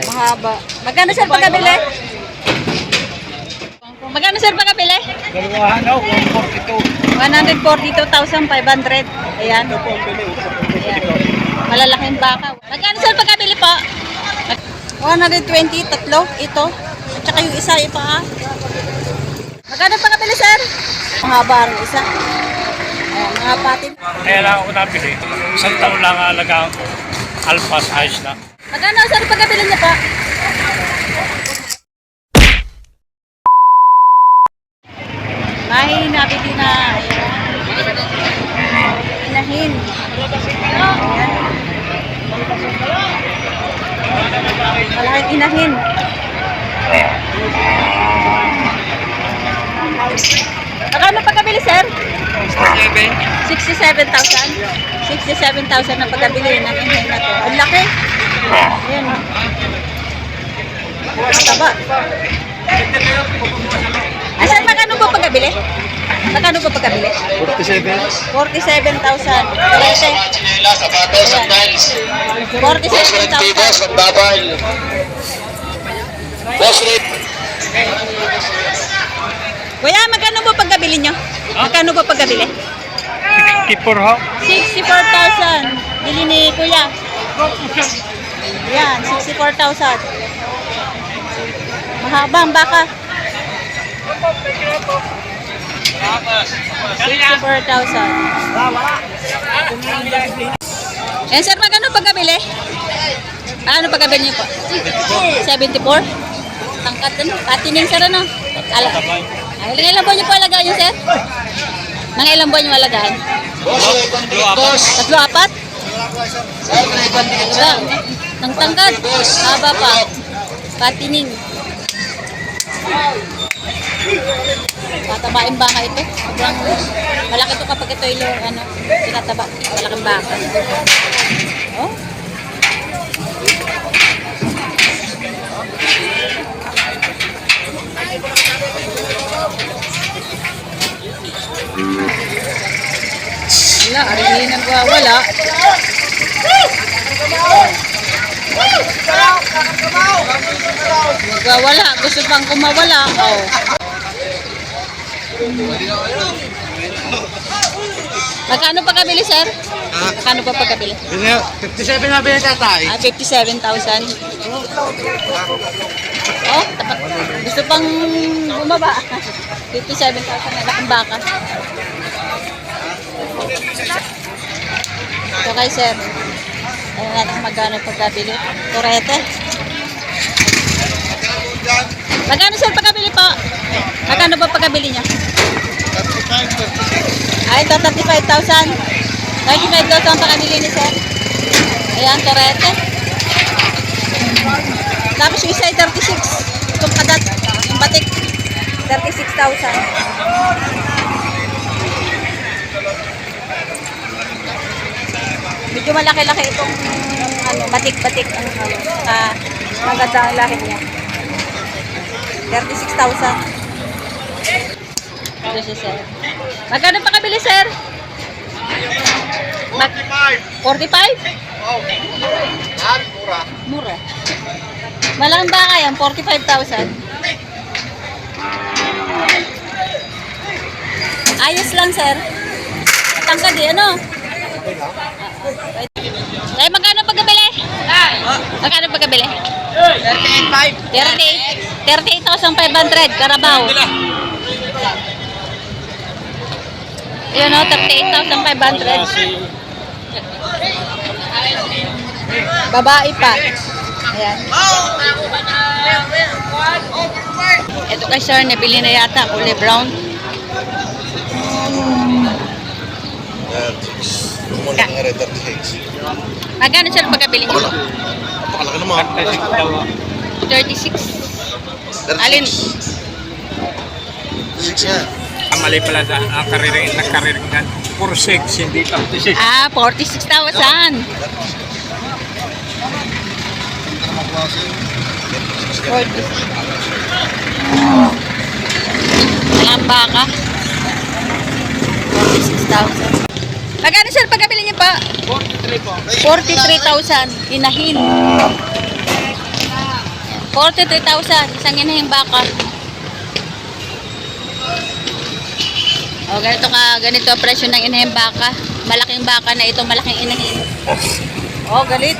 Mahaba. Magkano sir pagkabili? Magkano sir pagkabili? Dalawahan daw, 142. 142,500. Ayan. Ito po ang bili. Ayan. Malalaking baka. Magkano sir pagkabili po? 120, tatlo. Ito. At saka yung isa, ipa. Magkano pagkabili sir? Mahaba rin isa. Ayan, mga patin. Kaya lang ako nabili. Isang taon lang alagaan ko. Alpas, ayos na. Magkano sir pagkabili niya po? Mahina, bili na. Inahin. Ayan. Malaking inahin. Magkano pagkabili, sir? 67,000. 67,000 na pagkabili ng inahin na to. Ang laki. Ayan. Mataba. Sir, magkano po pagkabili? Magkano po pagkabili? 47. 47,000. 47,000. Kuya, magkano po pagkabili nyo? Magkano po pagkabili? 64 ho. 64,000. Bili ni Kuya. Yan, 64,000. Mahaba ang baka. 64,000. Eh sir, magkano pagkabili? Ano pagkabili niyo po? 74? Tangkat din. Patining sir ano? Ay, ilang buwan niyo po alagaan niyo sir? Nang ilang buwan niyo alagaan? 3, 4? Nang tangkat. Haba pa. Patining. Tatabain baka ito. Sobrang malaki ito kapag ito ilo, ano, tinataba. Malaking baka. Oh. Wala, arihin ang wala. Magwawala. Gusto pang kumawala. Oh. Magkano pagkabili, sir? Magkano pa pagkabili? 57 na binili tatay. 57,000. Oh, tapat. Gusto pang bumaba. 57,000 na laking baka. Ito kay sir. Ayan natin magkano pagkabili. Torete. Magkano sir pagkabili po? Magkano ba pagkabili niya? 35, 36. Ay, ito 35,000. 35,000 pagkabili ni sir. Ayan, torete. Tapos yung isa ay 36. Itong kadat, yung batik. 36,000. Medyo malaki-laki itong ano, batik-batik ang maganda ang lahi niya. 36,000. Ito siya, sir. Magkano pa kabili, sir? 45. 45? Oh. Mura. Mura. Malaking baka yan, 45,000. Ayos lang, sir. Tangkad eh, ano? Ay, magkano pagkabili? Magkano pagkabili? 38,500 Carabao. Yun o, 38,500. Babae pa. Ayan. Ito kay sir, nabili na yata, kulay brown. Magkano sir pagkabili niyo? Napakalaki naman. 36. Alin? 6 yan. Mali pala sa nagkaririn nga. 46, hindi 36. 46,000. 40. Ayan baka. 46,000. Magkano sir pagkabili niyo pa? 43 po. 43,000. Inahin. 43,000. Isang inahing baka. O, ganito ang presyo ng inahing baka. Malaking baka na ito, malaking inahin. O, galit.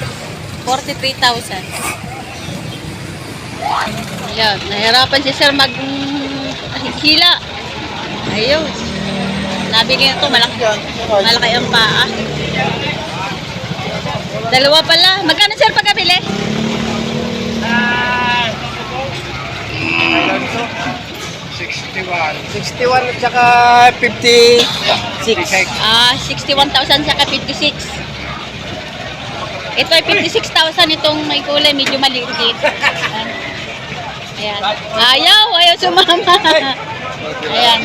43,000. Ayan, nahirapan si sir hila. Ayun. Nabigyan ito, malaki ang paa. Dalawa pala. Magkano sir pagkabili? 61 at saka 56. 61,000 saka 56. Ito ay 56,000 itong may kulay, medyo maliit. Ayan. Ayaw sumama. Ayan.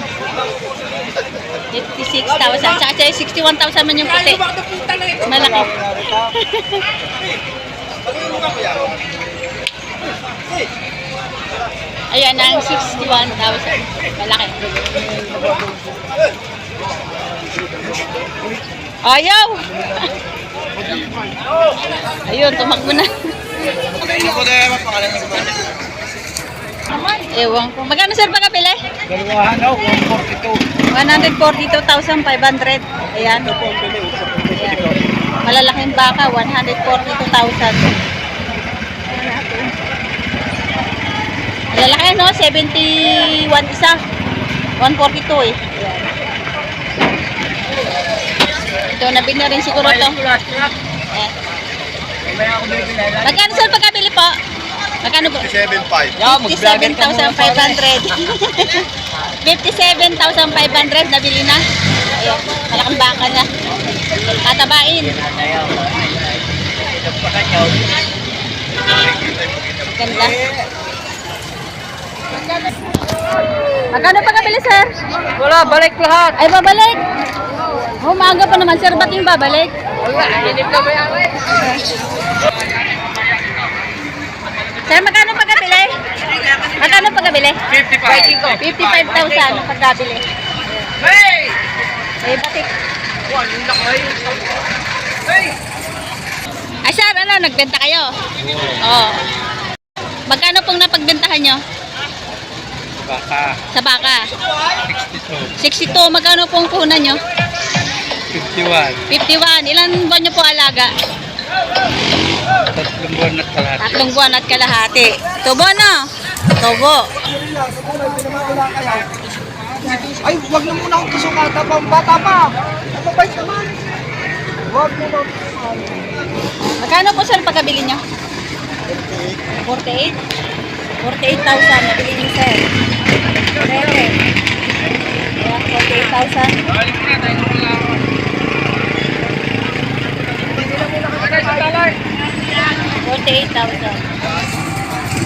56,000. Saka 61,000 man yung puti. Malaki. Ayan ang 61,000. Malaki. Ayaw! Ayun, tumakbo na. Ewan ko. Magkano sir pagkabili? Dalawahan daw, 142. 142,500. Ayan. Ayan. Malalaking baka, 142,000. Malalaki no? 71 isa. 142 eh. Ayan. Ito, nabili na rin siguro ito. Ayan. Magkano sir pagkabili po? Magkano po? 57,500. 57,500 nabili na. Ayun, malaking baka na. Tatabain. Ganda. Magkano pagkabili sir? Wala, balik lahat. Ay, babalik. Umaga pa naman sir, ba't yung babalik? Wala, hindi ka ba yan? Sir, magkano pagkabili? Magkano pagkabili? 55. 55,000 ang pagkabili. Hey! Eh, batik. Hey! Ay, sir, ano, nagbenta kayo? Oo. Magkano pong napagbentahan nyo? Baka, Sa baka? 62. 62. Magkano pong puhunan nyo? 51. 51. Ilan buwan nyo po alaga? 3 buwan at kalahati. 3 buwan at kalahati. Tubo, no? Tubo. Ay, wag na muna akong kasukata pa. Bata pa. Mababait naman. Wag mo na. Magkano po sir pagkabili nyo? 48? 48,000 nabili nyo sir. Rere. Ayan, 48,000. 48,000.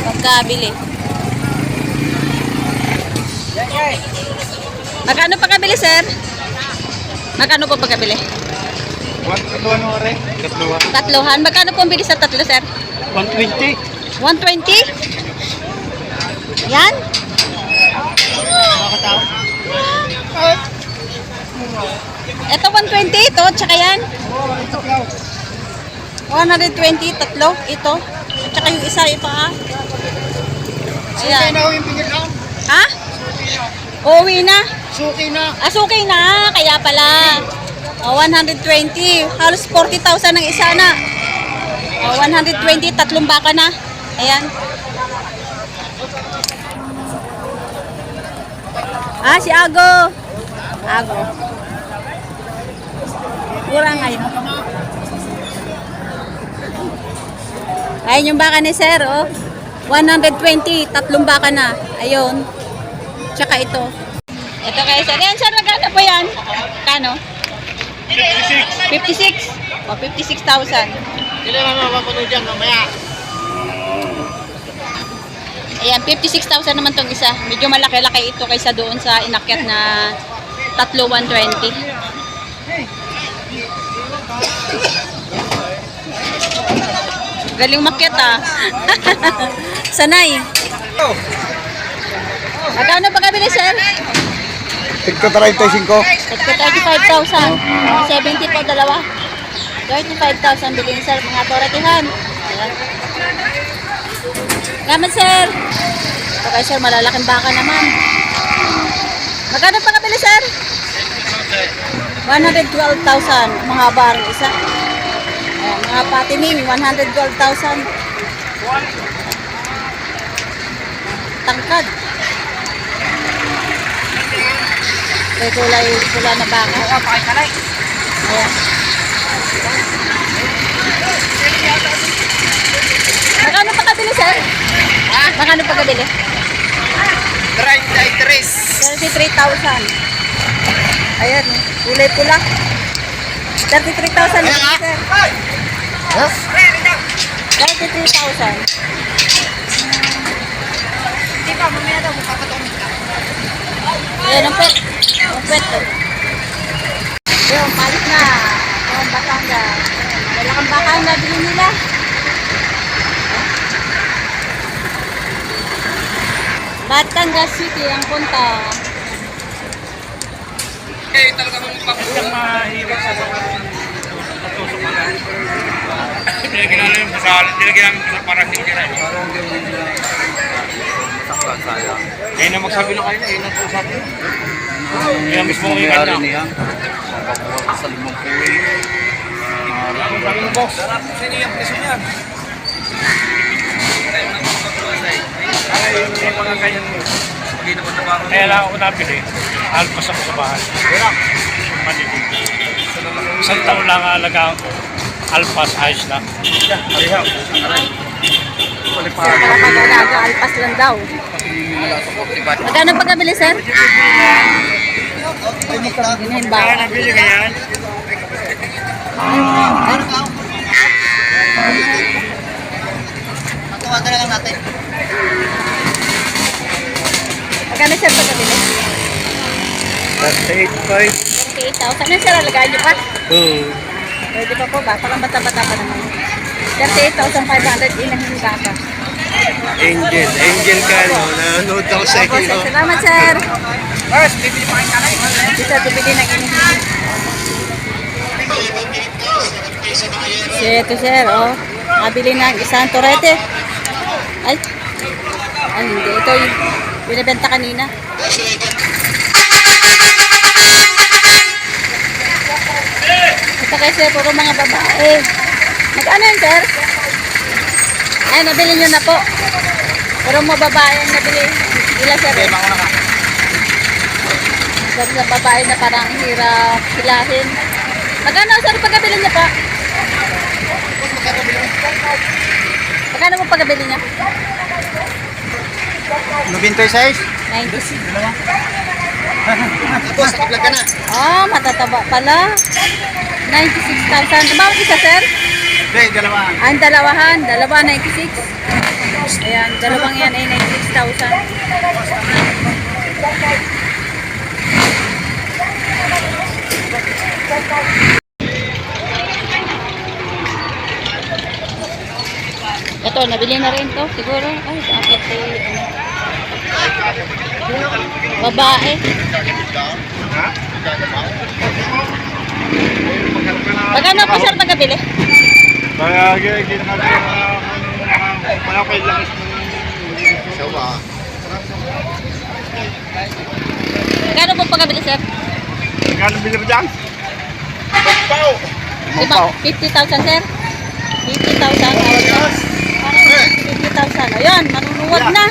Pagkabili. Magkano pagkabili sir? Magkano po pagkabili? Tatluhan. Magkano po ang bili sa tatlo sir? 120. 120? Yan? Ito 120 ito, tsaka yan. 120, tatlo, ito. Tsaka yung isa, ito ah. Ayan. Ha? Uuwi na? Suki na. Ah, suki na. Kaya pala. 120. Halos 40,000 ang isa na. 120, tatlong baka na. Ayan. Ah, si Ago. Ago. Kurang ngayon. Ayun yung baka ni Sir, oh. 120, tatlong baka na. Ayun. Tsaka ito. Ito kay Sir. Yan, Sir, magkano po yan? Kano? 56. 56. O, 56,000. Hindi naman mapapanood dyan mamaya. Ayan, 56,000 naman tong isa. Medyo malaki-laki ito kaysa doon sa inakyat na tatlo 120. Galing makyat ah. Sanay. Magkano pagkabili, sir? Tigto 35. Tigto 35,000. 70 po dalawa. 35,000 bilhin, sir. Mga toratihan. Ayan. Salamat, sir. Okay, sir, malalaking baka naman. Magkano pa kabili, sir? 112,000. Mahaba ang isa. Ayan, mga patining, 112,000. Tangkad. May kulay pula na baka. Ayan. Magkano pa kabili, sir? Magkano pa kabili? 33,000. Ayan, kulay pula. 33,000 na, sir. 33,000. Hindi pa, mamaya daw, magpapatong ka. Ayan, ang pet. Ang pet. Yung palit na. Yung Batangas. Malakang baka ang nabili nila. Batangas City ang punta. Yung mahirap sa patusok na lang. Nilagyan namin yung basal. Nilagyan namin yung parang hindi rin. Kaya na magsabi na kayo na, yun ang usap niyo. Kaya mismo yung kanya. Sa limang puwi. Box. Sino yung preso niyan? Yung mga ganyan mo. Kaya lang ako nabili. Alpas ako sa bahay. Manigig. Isang taon lang ang alaga ko. Alpas, ayos na. Kapag-alaga, alpas lang daw. Magkano pa kabili, sir? Ginahin ba? Kaya nabili ka yan. Matawagan na lang natin. Magkano, sir, pa kabili? 38.5. 38,000. Ano, sir, alagaan niyo pa? Oo. Pwede pa po ba? Parang bata-bata pa naman. 38,500 inahin baka. Angel ka, no? Nanonood ako sa Opo, sir. inyo. Salamat, sir. First, bibili pa kayo kanay. Dito, bibili ng inahin. Ito, sir, oh. Nabili ng isang torete. Ay. Ay, hindi. Ito yung binibenta kanina. Ito kayo, sir, puro mga babae. Magkano yun, sir? Ay, nabili nyo na po. Puro mga babae ang nabili. Ilan, sir? Okay, mauna ka. Sabi sa babae na parang hirap hilahin. Magkano, sir, pagkabili niya pa? Magkano mo pagkabili niya? 96? 96. Boss, vlog ka na. Ah, matataba pala. 96,000. Bawat isa, sir? Hindi, dalawa. Ah, ang dalawahan. Dalawa, 96. Ayan, dalawang yan ay 96,000. Ito, nabili na rin to. Siguro. Ay, bakit babae. Magkano po, sir, pagkabili? Kaya ginagawa na malaki lang. Magkano po pagkabili, sir? Magkano bili mo dyan? Diba? 50,000, sir? 50,000. Parang 50,000. Ayan, manunuwag na.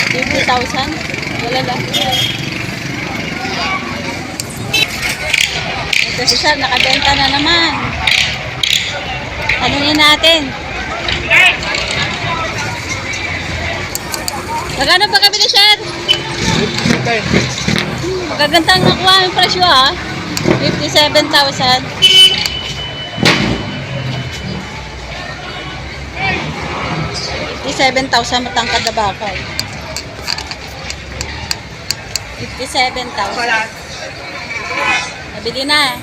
50,000. Wala lang. Ito si sir, nakabenta na naman. Tanungin natin. Magkano pa kami ni sir? Magagandang nakuha ang presyo, ha? 57,000. 57,000 matangkad na bakal. 57,000. Nabili na.